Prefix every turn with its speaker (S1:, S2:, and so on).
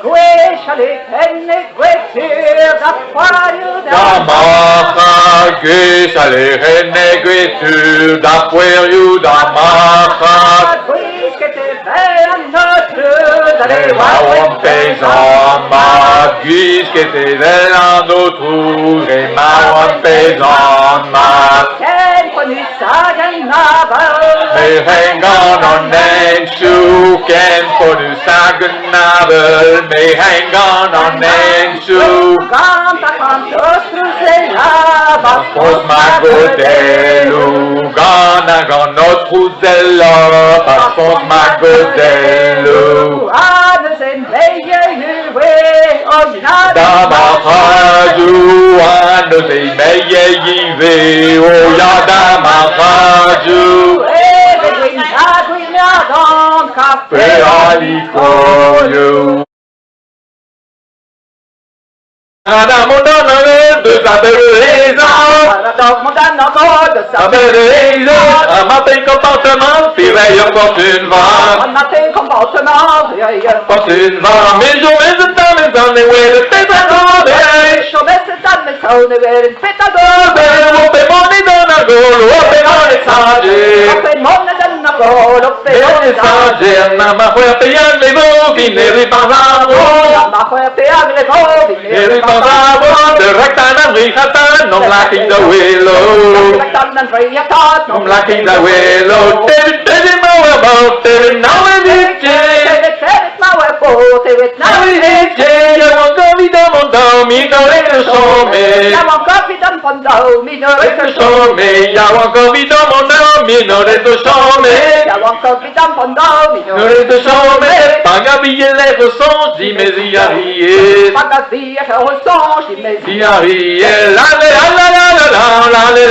S1: Gueshale henne guetir da puario da
S2: macha, gueshale henne guetir da puario da macha.
S1: Guiskete vean notre da
S2: le mawon paysan ma, guiskete vean notre, le mawon paysan ma.
S1: Ken ponu sagen navel,
S2: me hengan on nensu, ken ponu sagen navel, me hengan on nensu.
S1: Canta cantostru se lava,
S2: Pos magodelu, gana ganotru zella, pos magodelu.
S1: Anes en veie juwe, ognade
S2: Da mahaju, anos e meie yive, o ya da mahaju.
S1: Bedwin Adwin Adam,
S2: Pe alikoyu. Ada mondana de sabeleza, sabeleza, amaten comportement, puis veillons porte une vente. Porte une vente, mais je vais se tamer dans les ouées de pétador. On peut monter dans la gueule, on peut monter sanger. Nama foi a pegar les mots, vineri par la Eri pasavo, de rectana rihata, non lacking the willow. Non lacking the willow. Tell him how about, tell him now and it's now it's I want to be the mondo, mi no le some. I want to be the mondo, mi no le some. I want to be the mondo, mi no le some. Paga bille le son, di mesi a Diariel, la la la la la la la la